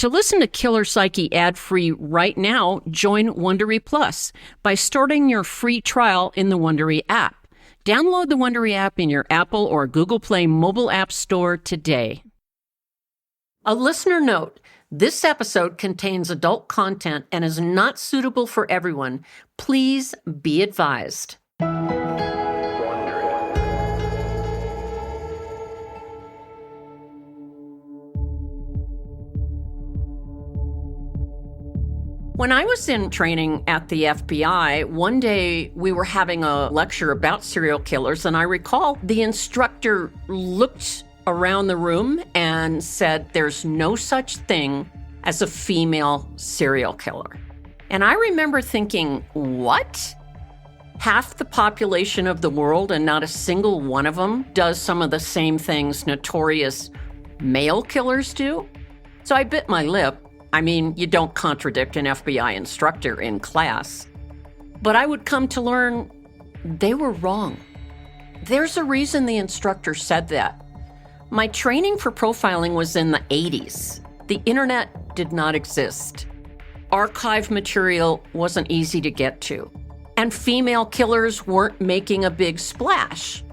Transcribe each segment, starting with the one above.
To listen to Killer Psyche ad-free right now, join Wondery Plus by starting your free trial in the Wondery app. Download the Wondery app in your Apple or Google Play mobile app store today. A listener note, this episode contains adult content and is not suitable for everyone. Please be advised. When I was in training at the FBI, one day we were having a lecture about serial killers, and I recall the instructor looked around the room and said, "There's no such thing as a female serial killer." And I remember thinking, what? Half the population of the world and not a single one of them does some of the same things notorious male killers do? So I bit my lip. I mean, you don't contradict an FBI instructor in class. But I would come to learn they were wrong. There's a reason the instructor said that. My training for profiling was in the 80s. The internet did not exist. Archive material wasn't easy to get to. And female killers weren't making a big splash.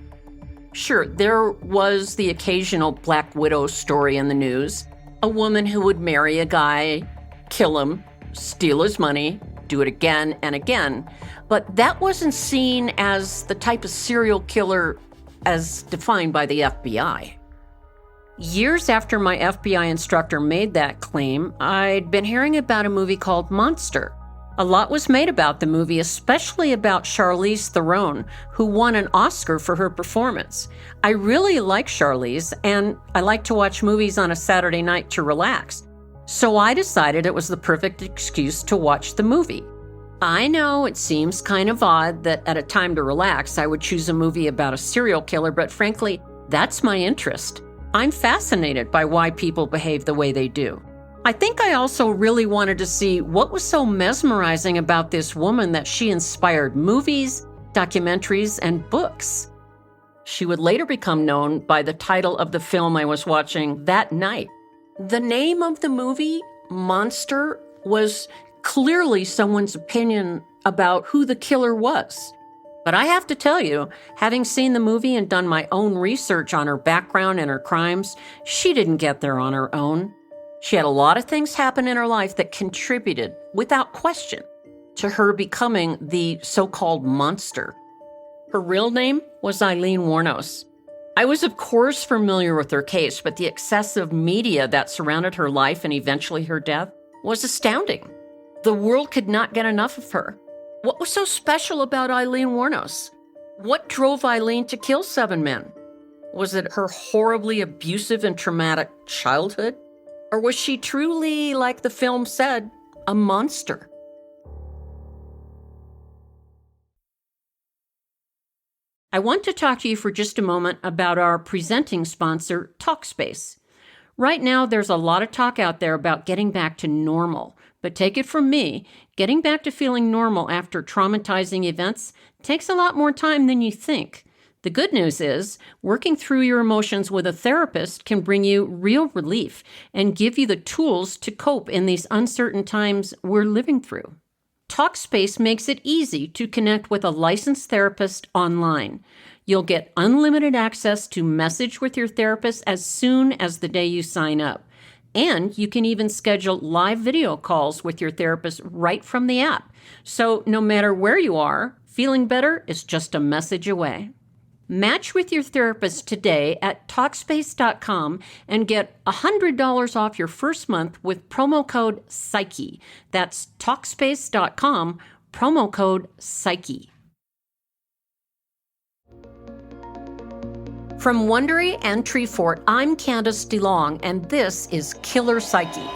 Sure, there was the occasional Black Widow story in the news. A woman who would marry a guy, kill him, steal his money, do it again and again. But that wasn't seen as the type of serial killer as defined by the FBI. Years after my FBI instructor made that claim, I'd been hearing about a movie called Monster. A lot was made about the movie, especially about Charlize Theron, who won an Oscar for her performance. I really like Charlize, and I like to watch movies on a Saturday night to relax. So I decided it was the perfect excuse to watch the movie. I know it seems kind of odd that at a time to relax, I would choose a movie about a serial killer, but frankly, that's my interest. I'm fascinated by why people behave the way they do. I think I also really wanted to see what was so mesmerizing about this woman that she inspired movies, documentaries, and books. She would later become known by the title of the film I was watching that night. The name of the movie, Monster, was clearly someone's opinion about who the killer was. But I have to tell you, having seen the movie and done my own research on her background and her crimes, she didn't get there on her own. She had a lot of things happen in her life that contributed, without question, to her becoming the so-called monster. Her real name was Aileen Wuornos. I was, of course, familiar with her case, but the excessive media that surrounded her life and eventually her death was astounding. The world could not get enough of her. What was so special about Aileen Wuornos? What drove Aileen to kill 7 men? Was it her horribly abusive and traumatic childhood? Or was she truly, like the film said, a monster? I want to talk to you for just a moment about our presenting sponsor, Talkspace. Right now, there's a lot of talk out there about getting back to normal. But take it from me, getting back to feeling normal after traumatizing events takes a lot more time than you think. The good news is, working through your emotions with a therapist can bring you real relief and give you the tools to cope in these uncertain times we're living through. Talkspace makes it easy to connect with a licensed therapist online. You'll get unlimited access to message with your therapist as soon as the day you sign up. And you can even schedule live video calls with your therapist right from the app. So no matter where you are, feeling better is just a message away. Match with your therapist today at Talkspace.com and get $100 off your first month with promo code PSYCHE. That's Talkspace.com, promo code PSYCHE. From Wondery and Treefort, I'm Candace DeLong, and this is Killer Psyche.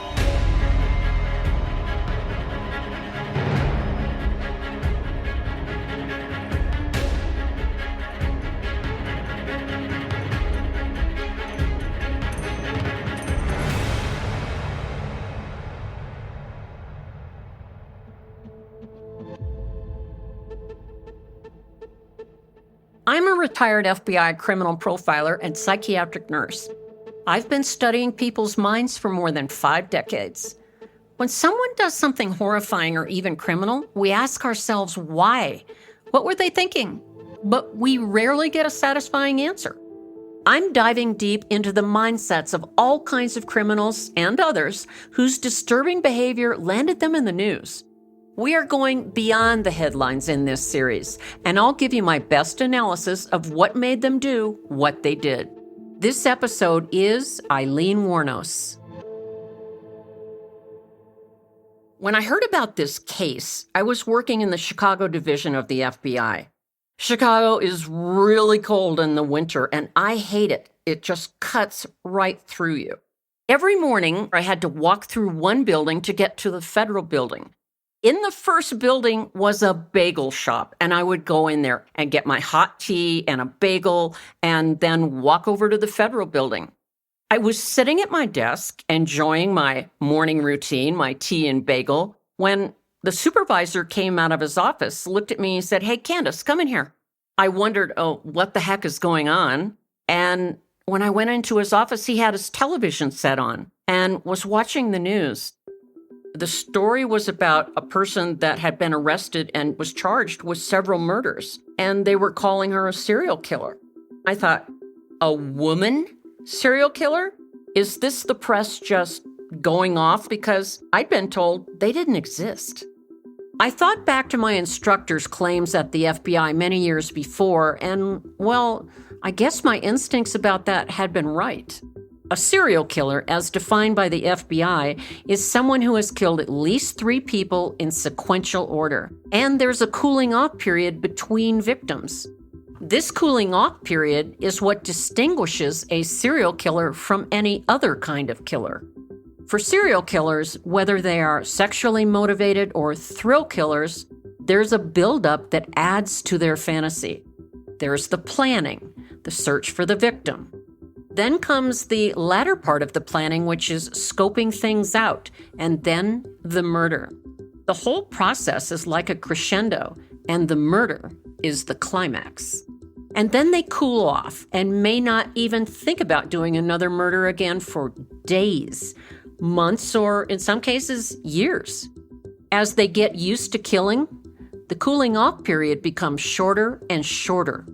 I'm a retired FBI criminal profiler and psychiatric nurse. I've been studying people's minds for more than 5 decades. When someone does something horrifying or even criminal, we ask ourselves why. What were they thinking? But we rarely get a satisfying answer. I'm diving deep into the mindsets of all kinds of criminals and others whose disturbing behavior landed them in the news. We are going beyond the headlines in this series, and I'll give you my best analysis of what made them do what they did. This episode is Aileen Wuornos. When I heard about this case, I was working in the Chicago division of the FBI. Chicago is really cold in the winter, and I hate it. It just cuts right through you. Every morning, I had to walk through one building to get to the federal building. In the first building was a bagel shop, and I would go in there and get my hot tea and a bagel and then walk over to the federal building. I was sitting at my desk enjoying my morning routine, my tea and bagel, when the supervisor came out of his office, looked at me and said, "Hey, Candace, come in here." I wondered, what the heck is going on? And when I went into his office, he had his television set on and was watching the news. The story was about a person that had been arrested and was charged with several murders, and they were calling her a serial killer. I thought, a woman serial killer? Is this the press just going off? Because I'd been told they didn't exist. I thought back to my instructor's claims at the FBI many years before, and, well, I guess my instincts about that had been right. A serial killer, as defined by the FBI, is someone who has killed at least 3 people in sequential order, and there's a cooling off period between victims. This cooling off period is what distinguishes a serial killer from any other kind of killer. For serial killers, whether they are sexually motivated or thrill killers, there's a buildup that adds to their fantasy. There's the planning, the search for the victim. Then comes the latter part of the planning, which is scoping things out, and then the murder. The whole process is like a crescendo, and the murder is the climax. And then they cool off and may not even think about doing another murder again for days, months, or in some cases, years. As they get used to killing, the cooling off period becomes shorter and shorter.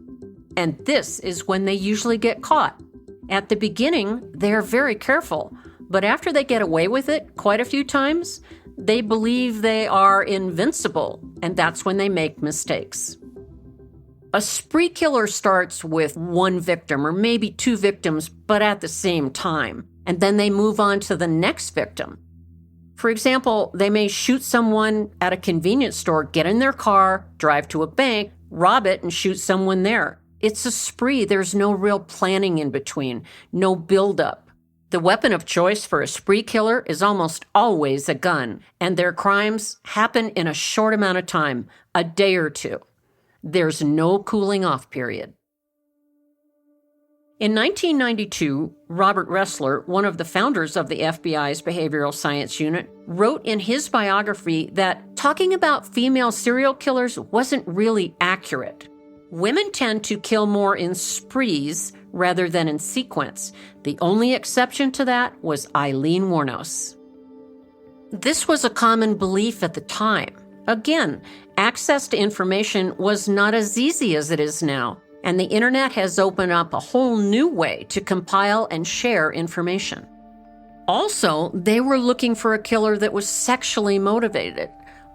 And this is when they usually get caught. At the beginning, they're very careful, but after they get away with it quite a few times, they believe they are invincible, and that's when they make mistakes. A spree killer starts with 1 victim or maybe 2 victims, but at the same time, and then they move on to the next victim. For example, they may shoot someone at a convenience store, get in their car, drive to a bank, rob it, and shoot someone there. It's a spree. There's no real planning in between, no buildup. The weapon of choice for a spree killer is almost always a gun, and their crimes happen in a short amount of time, a day or 2. There's no cooling off period. In 1992, Robert Ressler, one of the founders of the FBI's Behavioral Science Unit, wrote in his biography that talking about female serial killers wasn't really accurate. Women tend to kill more in sprees rather than in sequence. The only exception to that was Aileen Wuornos. This was a common belief at the time. Again, access to information was not as easy as it is now, and the internet has opened up a whole new way to compile and share information. Also, they were looking for a killer that was sexually motivated.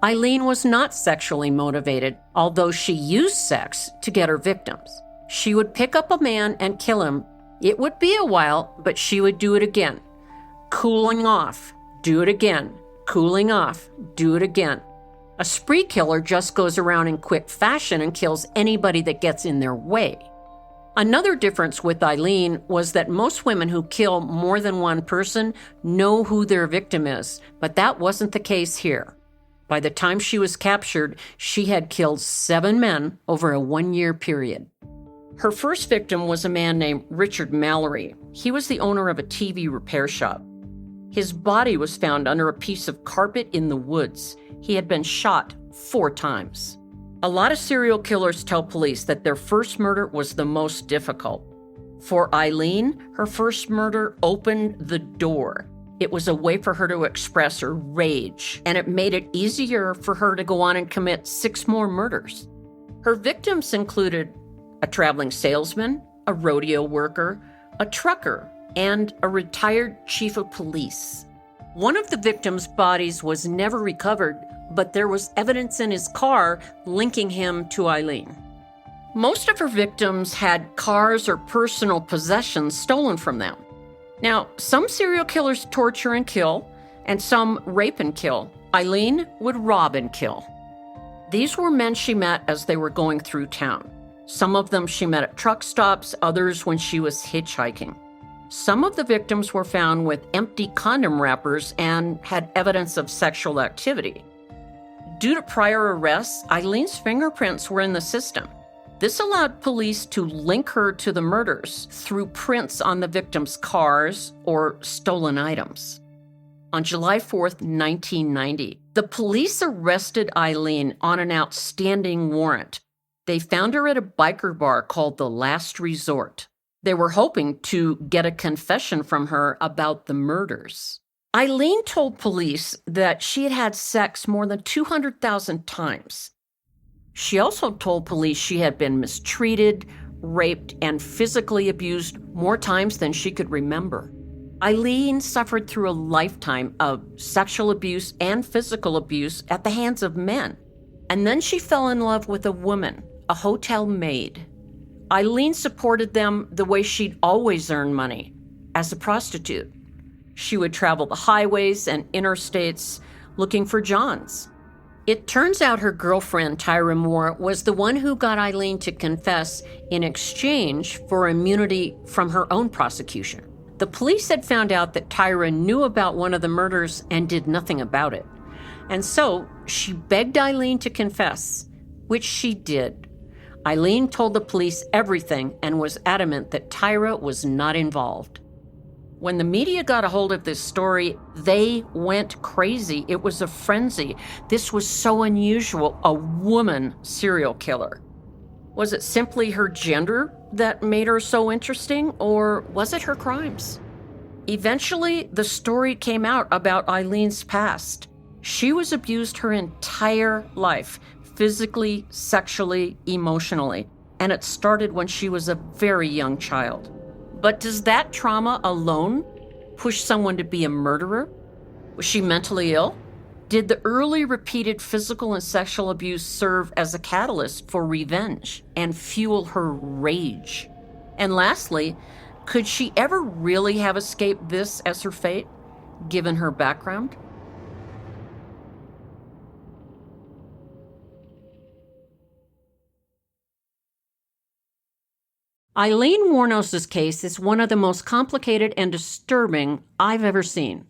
Aileen was not sexually motivated, although she used sex to get her victims. She would pick up a man and kill him. It would be a while, but she would do it again. Cooling off, do it again. Cooling off, do it again. A spree killer just goes around in quick fashion and kills anybody that gets in their way. Another difference with Aileen was that most women who kill more than one person know who their victim is, but that wasn't the case here. By the time she was captured, she had killed 7 men over a 1-year period. Her first victim was a man named Richard Mallory. He was the owner of a TV repair shop. His body was found under a piece of carpet in the woods. He had been shot 4 times. A lot of serial killers tell police that their first murder was the most difficult. For Eileen, her first murder opened the door. It was a way for her to express her rage, and it made it easier for her to go on and commit 6 more murders. Her victims included a traveling salesman, a rodeo worker, a trucker, and a retired chief of police. One of the victims' bodies was never recovered, but there was evidence in his car linking him to Eileen. Most of her victims had cars or personal possessions stolen from them. Now, some serial killers torture and kill, and some rape and kill. Eileen would rob and kill. These were men she met as they were going through town. Some of them she met at truck stops, others when she was hitchhiking. Some of the victims were found with empty condom wrappers and had evidence of sexual activity. Due to prior arrests, Eileen's fingerprints were in the system. This allowed police to link her to the murders through prints on the victims' cars or stolen items. On July 4th, 1990, the police arrested Eileen on an outstanding warrant. They found her at a biker bar called The Last Resort. They were hoping to get a confession from her about the murders. Eileen told police that she had had sex more than 200,000 times. She also told police she had been mistreated, raped, and physically abused more times than she could remember. Eileen suffered through a lifetime of sexual abuse and physical abuse at the hands of men. And then she fell in love with a woman, a hotel maid. Eileen supported them the way she'd always earned money, as a prostitute. She would travel the highways and interstates looking for Johns. It turns out her girlfriend, Tyra Moore, was the one who got Eileen to confess in exchange for immunity from her own prosecution. The police had found out that Tyra knew about one of the murders and did nothing about it. And so she begged Eileen to confess, which she did. Eileen told the police everything and was adamant that Tyra was not involved. When the media got a hold of this story, they went crazy. It was a frenzy. This was so unusual, a woman serial killer. Was it simply her gender that made her so interesting, or was it her crimes? Eventually, the story came out about Eileen's past. She was abused her entire life, physically, sexually, emotionally, and it started when she was a very young child. But does that trauma alone push someone to be a murderer? Was she mentally ill? Did the early repeated physical and sexual abuse serve as a catalyst for revenge and fuel her rage? And lastly, could she ever really have escaped this as her fate, given her background? Eileen Wuornos' case is one of the most complicated and disturbing I've ever seen.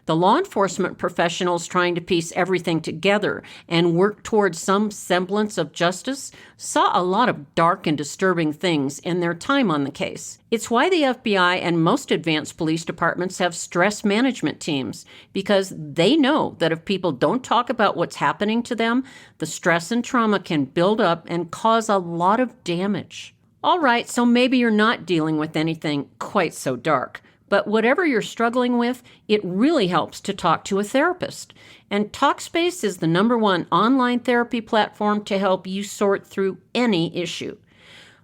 The law enforcement professionals trying to piece everything together and work towards some semblance of justice saw a lot of dark and disturbing things in their time on the case. It's why the FBI and most advanced police departments have stress management teams, because they know that if people don't talk about what's happening to them, the stress and trauma can build up and cause a lot of damage. All right, so maybe you're not dealing with anything quite so dark, but whatever you're struggling with, it really helps to talk to a therapist. And Talkspace is the #1 online therapy platform to help you sort through any issue.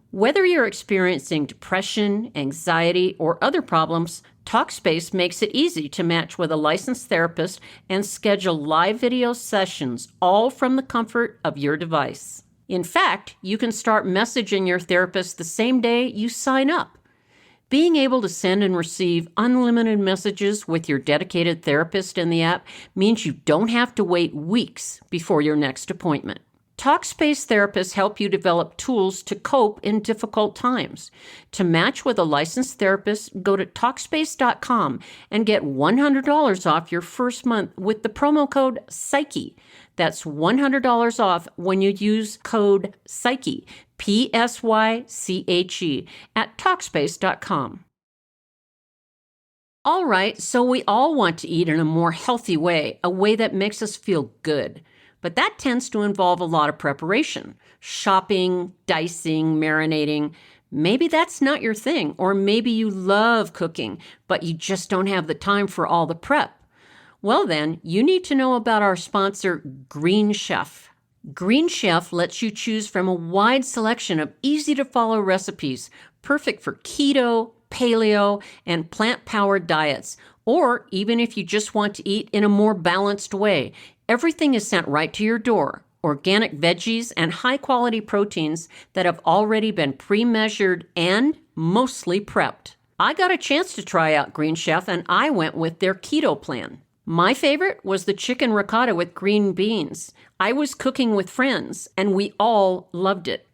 Whether you're experiencing depression, anxiety, or other problems, Talkspace makes it easy to match with a licensed therapist and schedule live video sessions, all from the comfort of your device. In fact, you can start messaging your therapist the same day you sign up. Being able to send and receive unlimited messages with your dedicated therapist in the app means you don't have to wait weeks before your next appointment. Talkspace therapists help you develop tools to cope in difficult times. To match with a licensed therapist, go to Talkspace.com and get $100 off your first month with the promo code PSYCHE. That's $100 off when you use code PSYCHE, PSYCHE, at Talkspace.com. All right, so we all want to eat in a more healthy way, a way that makes us feel good. But that tends to involve a lot of preparation: shopping, dicing, marinating. Maybe that's not your thing, or maybe you love cooking, but you just don't have the time for all the prep. Well then, you need to know about our sponsor, Green Chef. Green Chef lets you choose from a wide selection of easy-to-follow recipes, perfect for keto, paleo, and plant-powered diets, or even if you just want to eat in a more balanced way. Everything is sent right to your door. Organic veggies and high-quality proteins that have already been pre-measured and mostly prepped. I got a chance to try out Green Chef, and I went with their keto plan. My favorite was the chicken ricotta with green beans. I was cooking with friends, and we all loved it.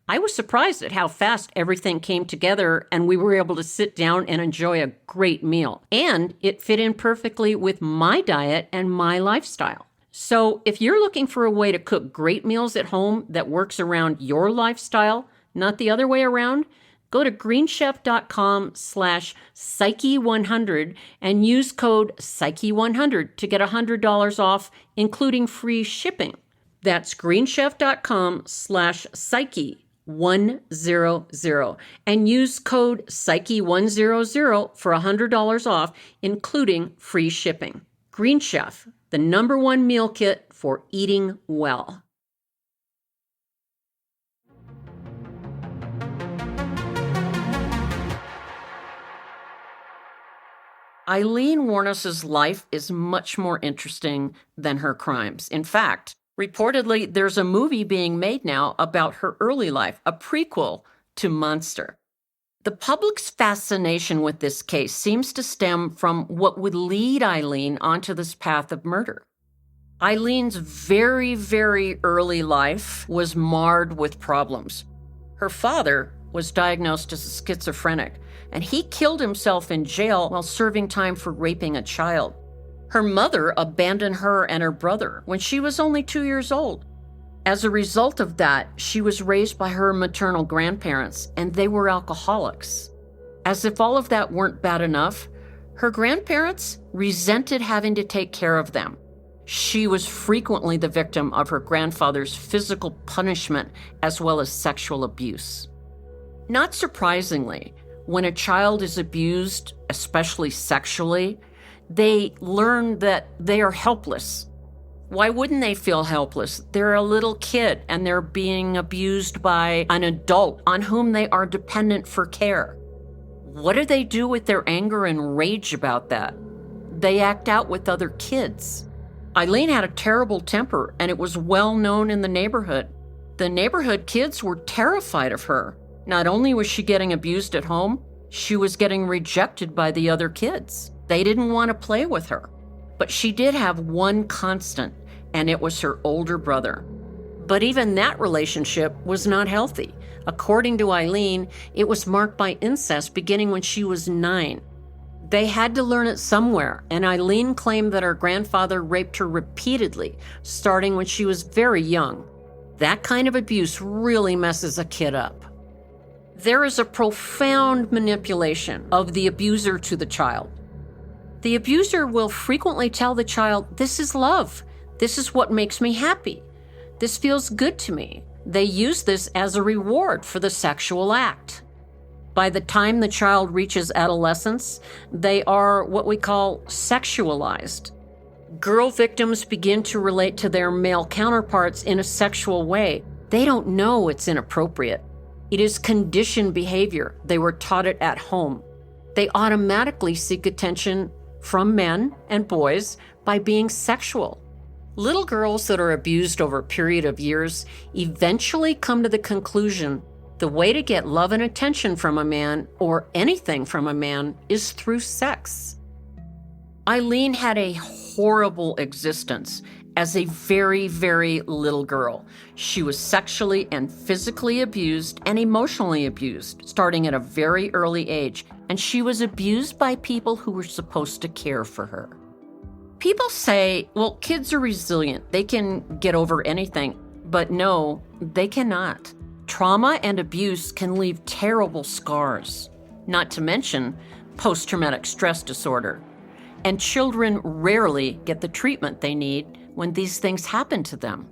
I was surprised at how fast everything came together, and we were able to sit down and enjoy a great meal. And it fit in perfectly with my diet and my lifestyle. So if you're looking for a way to cook great meals at home that works around your lifestyle, not the other way around, go to greenchef.com/psyche100 and use code psyche100 to get $100 off, including free shipping. That's greenchef.com/psyche100 and use code psyche100 for $100 off, including free shipping. Green Chef, the #1 meal kit for eating well. Aileen Wuornos's life is much more interesting than her crimes. In fact, reportedly, there's a movie being made now about her early life, a prequel to Monster. The public's fascination with this case seems to stem from what would lead Aileen onto this path of murder. Aileen's very, very early life was marred with problems. Her father was diagnosed as a schizophrenic, and he killed himself in jail while serving time for raping a child. Her mother abandoned her and her brother when she was only 2 years old. As a result of that, she was raised by her maternal grandparents, and they were alcoholics. As if all of that weren't bad enough, her grandparents resented having to take care of them. She was frequently the victim of her grandfather's physical punishment as well as sexual abuse. Not surprisingly, when a child is abused, especially sexually, they learn that they are helpless. Why wouldn't they feel helpless? They're a little kid and they're being abused by an adult on whom they are dependent for care. What do they do with their anger and rage about that? They act out with other kids. Aileen had a terrible temper, and it was well known in the neighborhood. The neighborhood kids were terrified of her. Not only was she getting abused at home, she was getting rejected by the other kids. They didn't want to play with her. But she did have one constant, and it was her older brother. But even that relationship was not healthy. According to Aileen, it was marked by incest beginning when she was 9. They had to learn it somewhere, and Aileen claimed that her grandfather raped her repeatedly, starting when she was very young. That kind of abuse really messes a kid up. There is a profound manipulation of the abuser to the child. The abuser will frequently tell the child, "This is love. This is what makes me happy. This feels good to me." They use this as a reward for the sexual act. By the time the child reaches adolescence, they are what we call sexualized. Girl victims begin to relate to their male counterparts in a sexual way. They don't know it's inappropriate. It is conditioned behavior. They were taught it at home. They automatically seek attention from men and boys by being sexual. Little girls that are abused over a period of years eventually come to the conclusion the way to get love and attention from a man, or anything from a man, is through sex. Aileen had a horrible existence as a very, very little girl. She was sexually and physically abused and emotionally abused, starting at a very early age, and she was abused by people who were supposed to care for her. People say, well, kids are resilient. They can get over anything. But no, they cannot. Trauma and abuse can leave terrible scars, not to mention post-traumatic stress disorder. And children rarely get the treatment they need when these things happen to them.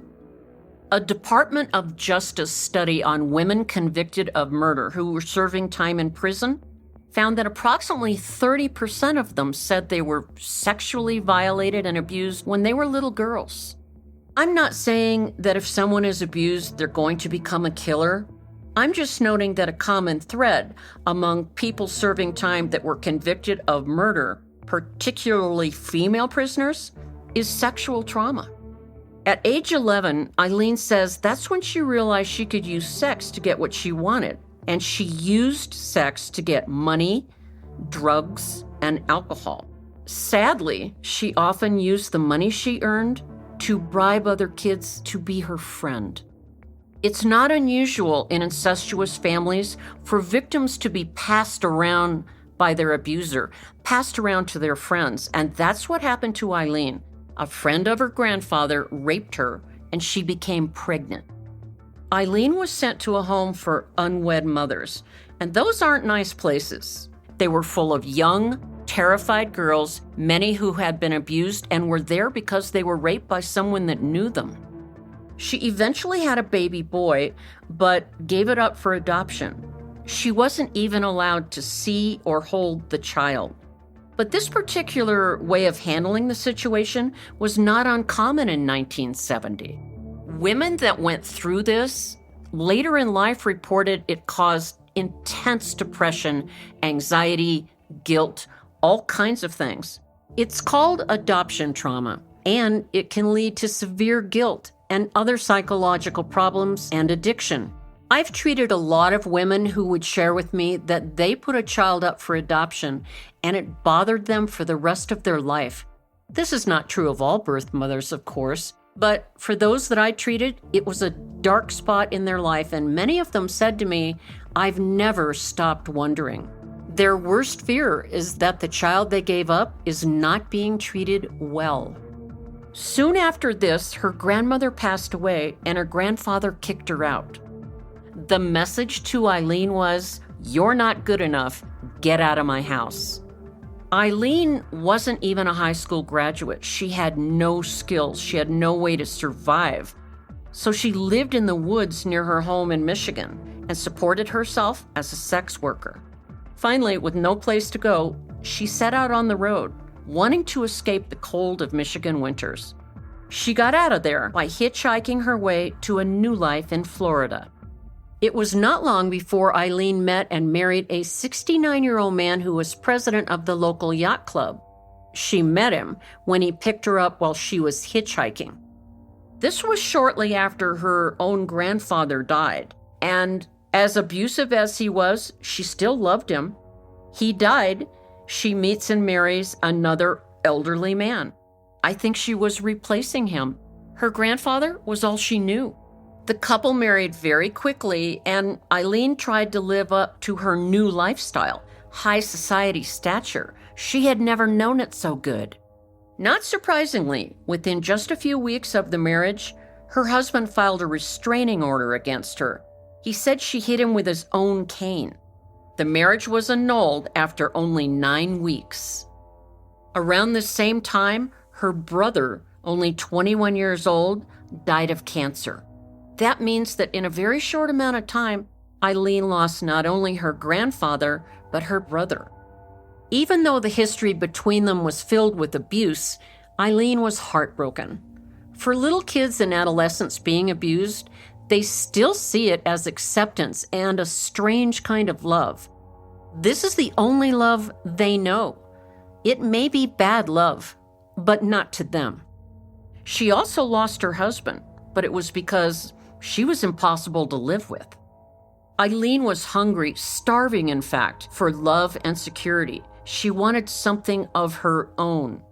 A Department of Justice study on women convicted of murder who were serving time in prison found that approximately 30% of them said they were sexually violated and abused when they were little girls. I'm not saying that if someone is abused, they're going to become a killer. I'm just noting that a common thread among people serving time that were convicted of murder, particularly female prisoners, is sexual trauma. At age 11, Eileen says that's when she realized she could use sex to get what she wanted, and she used sex to get money, drugs, and alcohol. Sadly, she often used the money she earned to bribe other kids to be her friend. It's not unusual in incestuous families for victims to be passed around by their abuser, passed around to their friends, and that's what happened to Eileen. A friend of her grandfather raped her, and she became pregnant. Eileen was sent to a home for unwed mothers, and those aren't nice places. They were full of young, terrified girls, many who had been abused and were there because they were raped by someone that knew them. She eventually had a baby boy, but gave it up for adoption. She wasn't even allowed to see or hold the child. But this particular way of handling the situation was not uncommon in 1970. Women that went through this later in life reported it caused intense depression, anxiety, guilt, all kinds of things. It's called adoption trauma, and it can lead to severe guilt and other psychological problems and addiction. I've treated a lot of women who would share with me that they put a child up for adoption and it bothered them for the rest of their life. This is not true of all birth mothers, of course, but for those that I treated, it was a dark spot in their life, and many of them said to me, "I've never stopped wondering." Their worst fear is that the child they gave up is not being treated well. Soon after this, her grandmother passed away and her grandfather kicked her out. The message to Eileen was, "You're not good enough. Get out of my house." Eileen wasn't even a high school graduate. She had no skills. She had no way to survive. So she lived in the woods near her home in Michigan and supported herself as a sex worker. Finally, with no place to go, she set out on the road, wanting to escape the cold of Michigan winters. She got out of there by hitchhiking her way to a new life in Florida. It was not long before Eileen met and married a 69-year-old man who was president of the local yacht club. She met him when he picked her up while she was hitchhiking. This was shortly after her own grandfather died, and as abusive as he was, she still loved him. He died. She meets and marries another elderly man. I think she was replacing him. Her grandfather was all she knew. The couple married very quickly, and Eileen tried to live up to her new lifestyle, high society stature. She had never known it so good. Not surprisingly, within just a few weeks of the marriage, her husband filed a restraining order against her. He said she hit him with his own cane. The marriage was annulled after only 9 weeks. Around the same time, her brother, only 21 years old, died of cancer. That means that in a very short amount of time, Eileen lost not only her grandfather, but her brother. Even though the history between them was filled with abuse, Eileen was heartbroken. For little kids and adolescents being abused, they still see it as acceptance and a strange kind of love. This is the only love they know. It may be bad love, but not to them. She also lost her husband, but it was because she was impossible to live with. Eileen was hungry, starving in fact, for love and security. She wanted something of her own.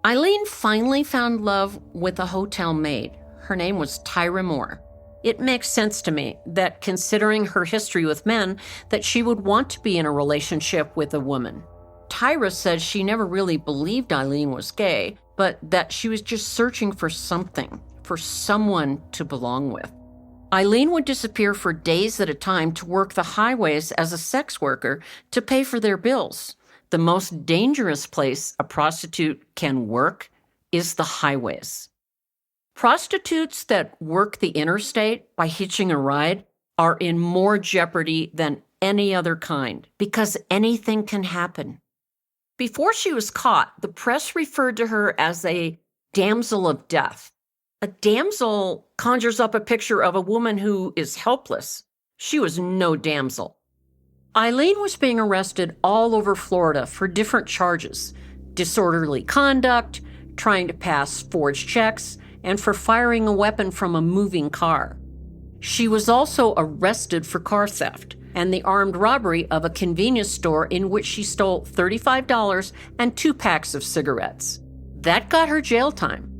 Eileen finally found love with a hotel maid. Her name was Tyra Moore. It makes sense to me that, considering her history with men, that she would want to be in a relationship with a woman. Tyra said she never really believed Eileen was gay, but that she was just searching for something, for someone to belong with. Eileen would disappear for days at a time to work the highways as a sex worker to pay for their bills. The most dangerous place a prostitute can work is the highways. Prostitutes that work the interstate by hitching a ride are in more jeopardy than any other kind because anything can happen. Before she was caught, the press referred to her as a damsel of death. A damsel conjures up a picture of a woman who is helpless. She was no damsel. Eileen was being arrested all over Florida for different charges: disorderly conduct, trying to pass forged checks, and for firing a weapon from a moving car. She was also arrested for car theft and the armed robbery of a convenience store in which she stole $35 and 2 packs of cigarettes. That got her jail time.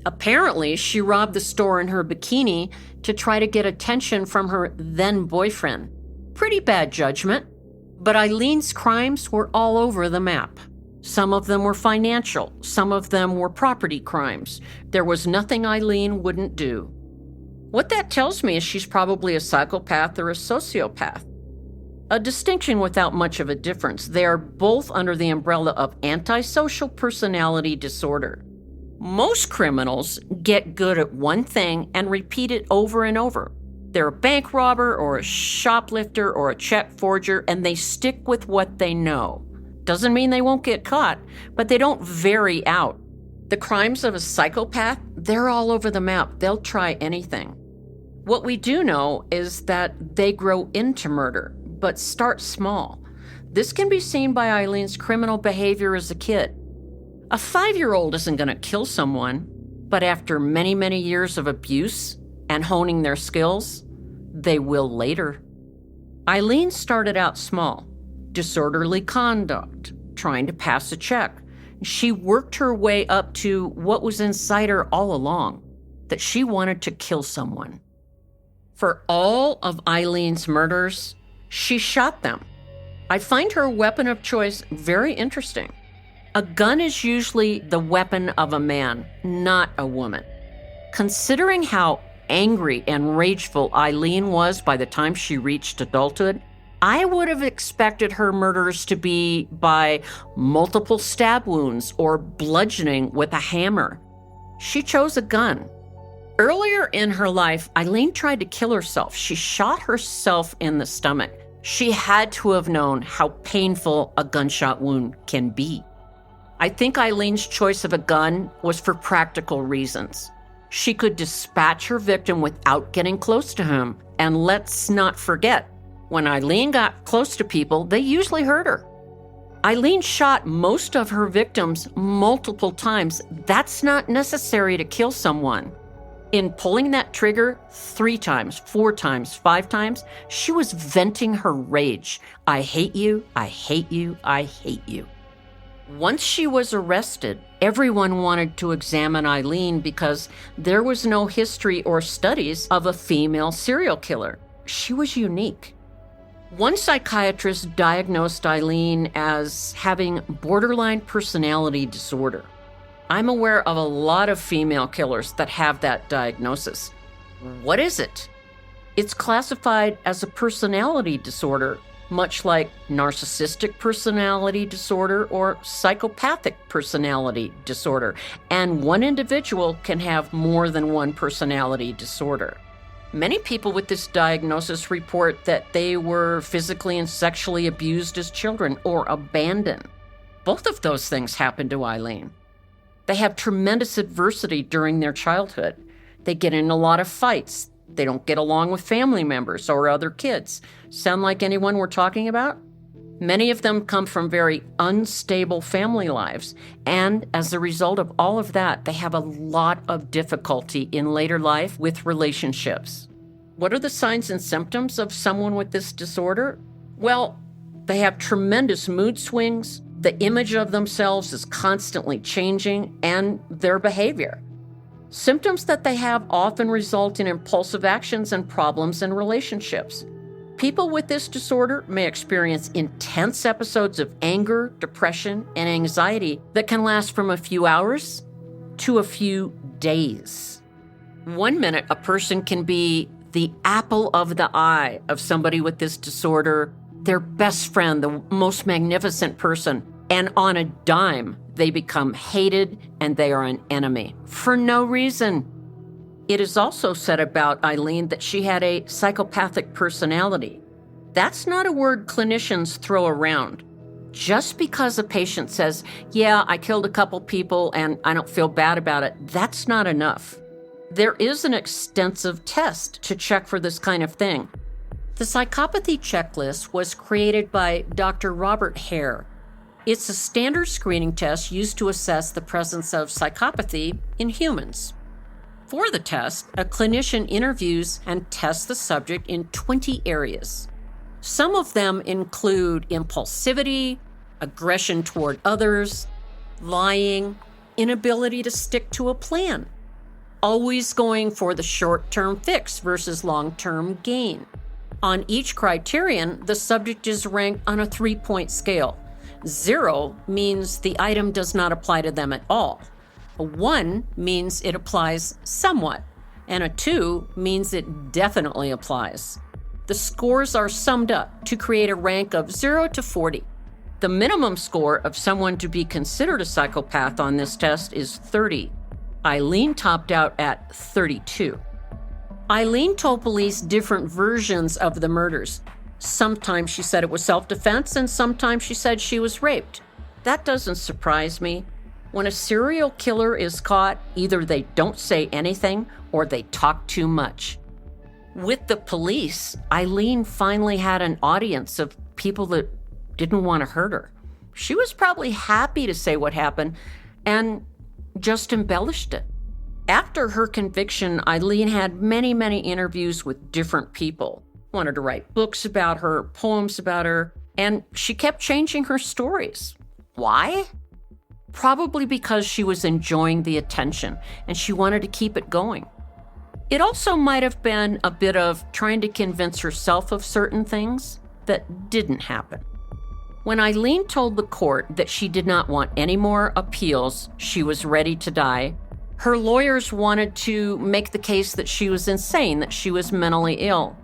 Apparently, she robbed the store in her bikini to try to get attention from her then-boyfriend. Pretty bad judgment, but Eileen's crimes were all over the map. Some of them were financial, some of them were property crimes. There was nothing Eileen wouldn't do. What that tells me is she's probably a psychopath or a sociopath. A distinction without much of a difference. They are both under the umbrella of antisocial personality disorder. Most criminals get good at one thing and repeat it over and over. They're a bank robber or a shoplifter or a check forger, and they stick with what they know. Doesn't mean they won't get caught, but they don't vary out. The crimes of a psychopath, they're all over the map. They'll try anything. What we do know is that they grow into murder, but start small. This can be seen by Eileen's criminal behavior as a kid. A 5-year-old isn't going to kill someone, but after many, many years of abuse and honing their skills, they will later. Eileen started out small. Disorderly conduct, trying to pass a check. She worked her way up to what was inside her all along, that she wanted to kill someone. For all of Eileen's murders, she shot them. I find her weapon of choice very interesting. A gun is usually the weapon of a man, not a woman. Considering how angry and rageful Eileen was by the time she reached adulthood, I would have expected her murders to be by multiple stab wounds or bludgeoning with a hammer. She chose a gun. Earlier in her life, Eileen tried to kill herself. She shot herself in the stomach. She had to have known how painful a gunshot wound can be. I think Eileen's choice of a gun was for practical reasons. She could dispatch her victim without getting close to him. And let's not forget, when Eileen got close to people, they usually hurt her. Eileen shot most of her victims multiple times. That's not necessary to kill someone. In pulling that trigger 3 times, 4 times, 5 times, she was venting her rage. I hate you, I hate you, I hate you. Once she was arrested, everyone wanted to examine Eileen because there was no history or studies of a female serial killer. She was unique. One psychiatrist diagnosed Eileen as having borderline personality disorder. I'm aware of a lot of female killers that have that diagnosis. What is it? It's classified as a personality disorder, much like narcissistic personality disorder or psychopathic personality disorder. And one individual can have more than one personality disorder. Many people with this diagnosis report that they were physically and sexually abused as children or abandoned. Both of those things happened to Eileen. They have tremendous adversity during their childhood. They get in a lot of fights. They don't get along with family members or other kids. Sound like anyone we're talking about? Many of them come from very unstable family lives, and as a result of all of that, they have a lot of difficulty in later life with relationships. What are the signs and symptoms of someone with this disorder? Well, they have tremendous mood swings, the image of themselves is constantly changing, and their behavior. Symptoms that they have often result in impulsive actions and problems in relationships. People with this disorder may experience intense episodes of anger, depression, and anxiety that can last from a few hours to a few days. 1 minute, a person can be the apple of the eye of somebody with this disorder, their best friend, the most magnificent person, and on a dime, they become hated and they are an enemy for no reason. It is also said about Eileen that she had a psychopathic personality. That's not a word clinicians throw around. Just because a patient says, yeah, I killed a couple people and I don't feel bad about it, that's not enough. There is an extensive test to check for this kind of thing. The psychopathy checklist was created by Dr. Robert Hare. It's a standard screening test used to assess the presence of psychopathy in humans. For the test, a clinician interviews and tests the subject in 20 areas. Some of them include impulsivity, aggression toward others, lying, inability to stick to a plan, always going for the short-term fix versus long-term gain. On each criterion, the subject is ranked on a 3-point scale. 0 means the item does not apply to them at all. A 1 means it applies somewhat, and a 2 means it definitely applies. The scores are summed up to create a rank of 0 to 40. The minimum score of someone to be considered a psychopath on this test is 30. Eileen topped out at 32. Eileen told police different versions of the murders. Sometimes she said it was self-defense, and sometimes she said she was raped. That doesn't surprise me. When a serial killer is caught, either they don't say anything or they talk too much. With the police, Eileen finally had an audience of people that didn't want to hurt her. She was probably happy to say what happened and just embellished it. After her conviction, Eileen had many, many interviews with different people. Wanted to write books about her, poems about her, and she kept changing her stories. Why? Probably because she was enjoying the attention and she wanted to keep it going. It also might have been a bit of trying to convince herself of certain things that didn't happen. When Eileen told the court that she did not want any more appeals, she was ready to die, her lawyers wanted to make the case that she was insane, that she was mentally ill.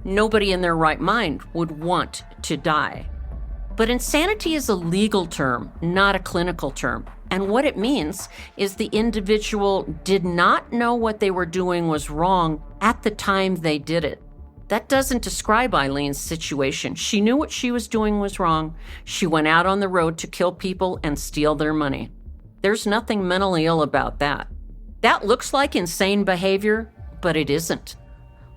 Nobody in their right mind would want to die. But insanity is a legal term, not a clinical term. And what it means is the individual did not know what they were doing was wrong at the time they did it. That doesn't describe Eileen's situation. She knew what she was doing was wrong. She went out on the road to kill people and steal their money. There's nothing mentally ill about that. That looks like insane behavior, but it isn't.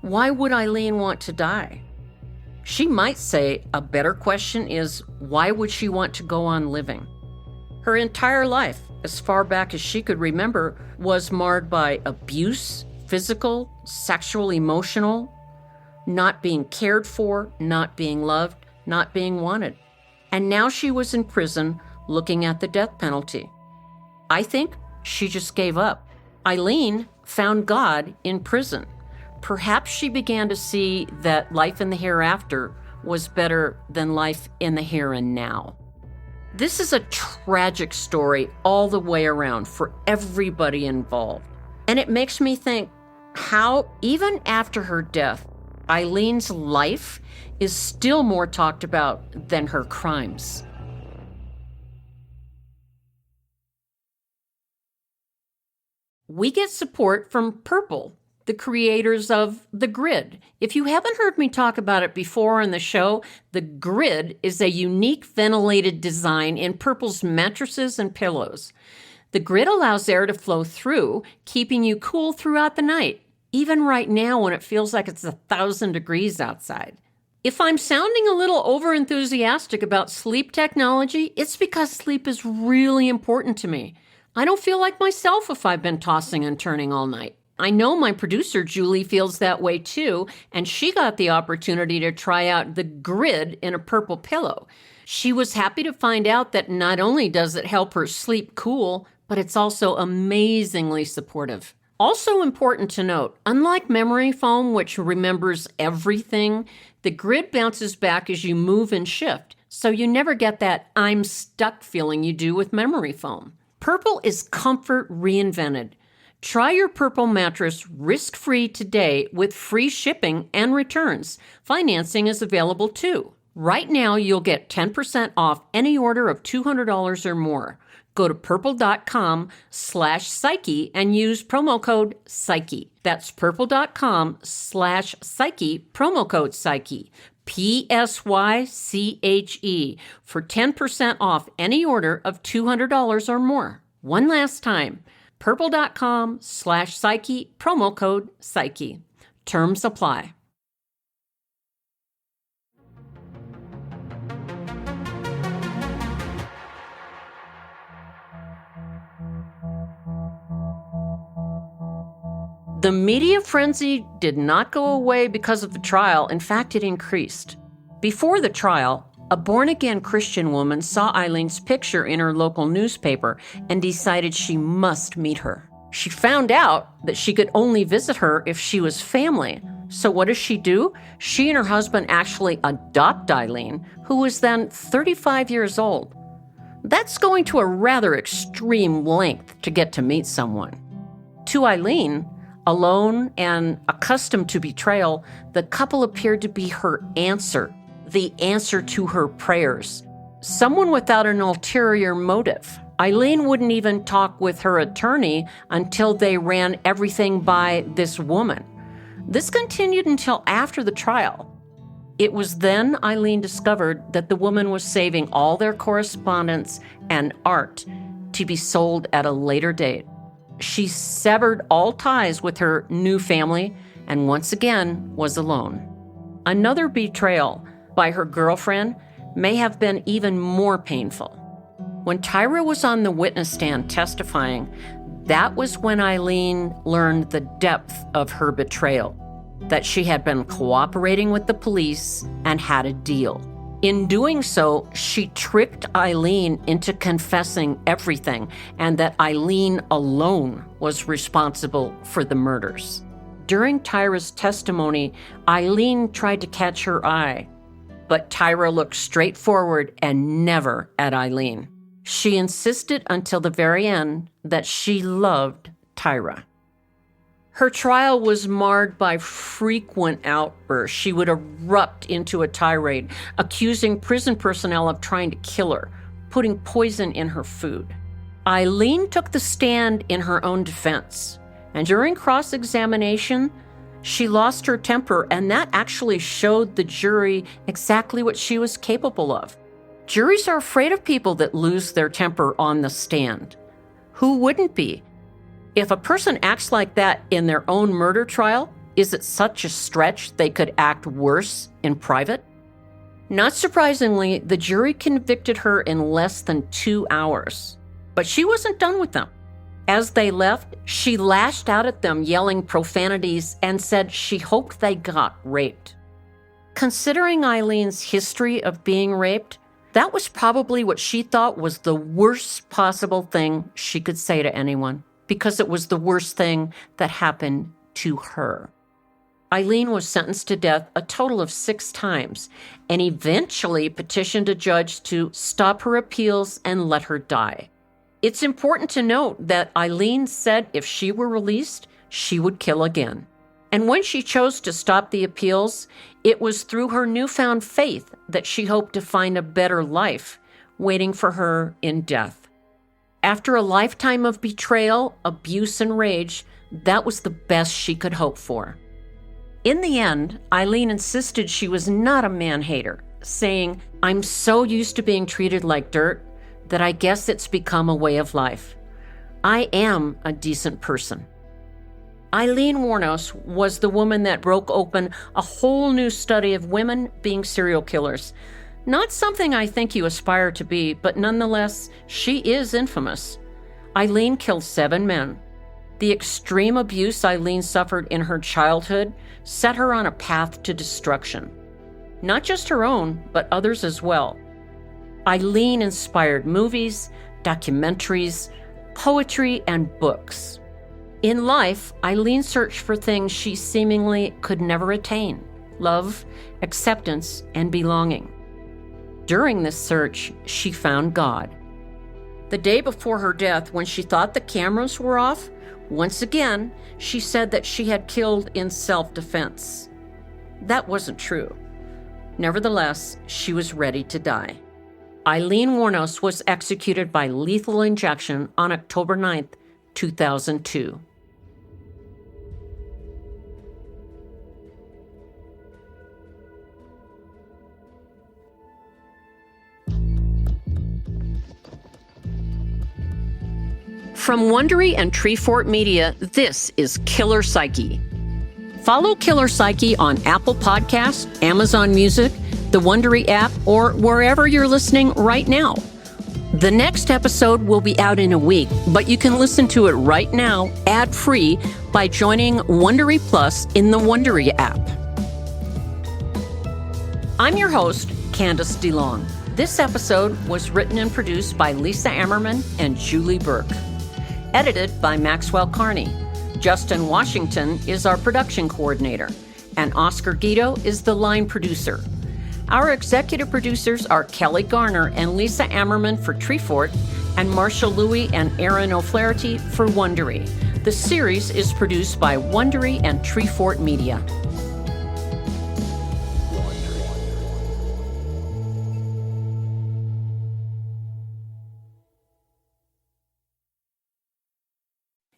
Why would Eileen want to die? She might say a better question is, why would she want to go on living? Her entire life, as far back as she could remember, was marred by abuse, physical, sexual, emotional, not being cared for, not being loved, not being wanted. And now she was in prison looking at the death penalty. I think she just gave up. Eileen found God in prison. Perhaps she began to see that life in the hereafter was better than life in the here and now. This is a tragic story all the way around for everybody involved. And it makes me think how, even after her death, Eileen's life is still more talked about than her crimes. We get support from Purple, the creators of The Grid. If you haven't heard me talk about it before on the show, The Grid is a unique ventilated design in Purple's mattresses and pillows. The Grid allows air to flow through, keeping you cool throughout the night, even right now when it feels like it's 1,000 degrees outside. If I'm sounding a little overenthusiastic about sleep technology, it's because sleep is really important to me. I don't feel like myself if I've been tossing and turning all night. I know my producer, Julie, feels that way too, and she got the opportunity to try out The Grid in a Purple pillow. She was happy to find out that not only does it help her sleep cool, but it's also amazingly supportive. Also important to note, unlike memory foam, which remembers everything, The Grid bounces back as you move and shift, so you never get that I'm stuck feeling you do with memory foam. Purple is comfort reinvented. Try your Purple mattress risk-free today with free shipping and returns. Financing is available too. Right now, you'll get 10% off any order of $200 or more. Go to purple.com/psyche and use promo code psyche. That's purple.com/psyche, promo code psyche, PSYCHE, for 10% off any order of $200 or more. One last time, purple.com/psyche, promo code psyche. Terms apply. The media frenzy did not go away because of the trial. In fact, it increased. Before the trial, a born-again Christian woman saw Eileen's picture in her local newspaper and decided she must meet her. She found out that she could only visit her if she was family. So what does she do? She and her husband actually adopt Eileen, who was then 35 years old. That's going to a rather extreme length to get to meet someone. To Eileen, alone and accustomed to betrayal, the couple appeared to be her answer, the answer to her prayers. Someone without an ulterior motive. Eileen wouldn't even talk with her attorney until they ran everything by this woman. This continued until after the trial. It was then Eileen discovered that the woman was saving all their correspondence and art to be sold at a later date. She severed all ties with her new family and once again was alone. Another betrayal by her girlfriend may have been even more painful. When Tyra was on the witness stand testifying, that was when Eileen learned the depth of her betrayal, that she had been cooperating with the police and had a deal. In doing so, she tricked Eileen into confessing everything and that Eileen alone was responsible for the murders. During Tyra's testimony, Eileen tried to catch her eye, but Tyra looked straight forward and never at Eileen. She insisted until the very end that she loved Tyra. Her trial was marred by frequent outbursts. She would erupt into a tirade, accusing prison personnel of trying to kill her, putting poison in her food. Eileen took the stand in her own defense, and during cross-examination, she lost her temper, and that actually showed the jury exactly what she was capable of. Juries are afraid of people that lose their temper on the stand. Who wouldn't be? If a person acts like that in their own murder trial, is it such a stretch they could act worse in private? Not surprisingly, the jury convicted her in less than 2 hours. But she wasn't done with them. As they left, she lashed out at them, yelling profanities, and said she hoped they got raped. Considering Eileen's history of being raped, that was probably what she thought was the worst possible thing she could say to anyone, because it was the worst thing that happened to her. Eileen was sentenced to death a total of 6 times and eventually petitioned a judge to stop her appeals and let her die. It's important to note that Eileen said if she were released, she would kill again. And when she chose to stop the appeals, it was through her newfound faith that she hoped to find a better life waiting for her in death. After a lifetime of betrayal, abuse, and rage, that was the best she could hope for. In the end, Eileen insisted she was not a man-hater, saying, "I'm so used to being treated like dirt that I guess it's become a way of life. I am a decent person." Eileen Wuornos was the woman that broke open a whole new study of women being serial killers. Not something I think you aspire to be, but nonetheless, she is infamous. Eileen killed 7 men. The extreme abuse Eileen suffered in her childhood set her on a path to destruction. Not just her own, but others as well. Eileen inspired movies, documentaries, poetry, and books. In life, Eileen searched for things she seemingly could never attain: love, acceptance, and belonging. During this search, she found God. The day before her death, when she thought the cameras were off, once again, she said that she had killed in self-defense. That wasn't true. Nevertheless, she was ready to die. Eileen Wuornos was executed by lethal injection on October 9th, 2002. From Wondery and Treefort Media, this is Killer Psyche. Follow Killer Psyche on Apple Podcasts, Amazon Music, the Wondery app, or wherever you're listening right now. The next episode will be out in a week, but you can listen to it right now, ad-free, by joining Wondery Plus in the Wondery app. I'm your host, Candace DeLong. This episode was written and produced by Lisa Ammerman and Julie Burke. Edited by Maxwell Carney. Justin Washington is our production coordinator, and Oscar Guido is the line producer. Our executive producers are Kelly Garner and Lisa Ammerman for Treefort, and Marshall Louis and Aaron O'Flaherty for Wondery. The series is produced by Wondery and Treefort Media.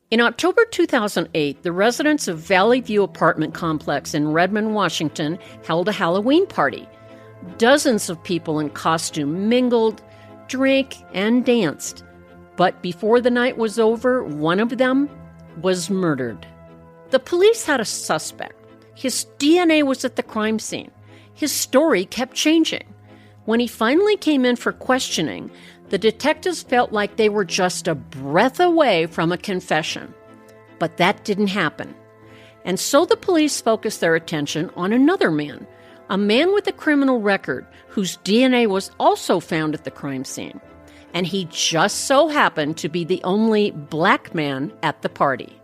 In October 2008, the residents of Valley View Apartment Complex in Redmond, Washington, held a Halloween party. Dozens of people in costume mingled, drank, and danced. But before the night was over, one of them was murdered. The police had a suspect. His DNA was at the crime scene. His story kept changing. When he finally came in for questioning, the detectives felt like they were just a breath away from a confession. But that didn't happen. And so the police focused their attention on another man, a man with a criminal record whose DNA was also found at the crime scene. And he just so happened to be the only black man at the party.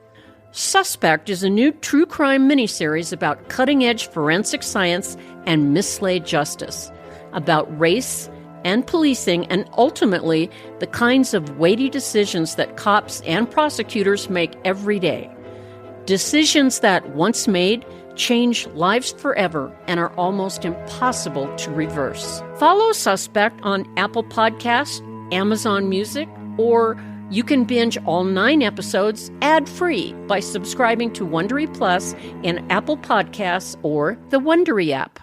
Suspect is a new true crime miniseries about cutting-edge forensic science and mislaid justice, about race and policing, and ultimately the kinds of weighty decisions that cops and prosecutors make every day. Decisions that, once made, change lives forever and are almost impossible to reverse. Follow Suspect on Apple Podcasts, Amazon Music, or you can binge all 9 episodes ad-free by subscribing to Wondery Plus in Apple Podcasts or the Wondery app.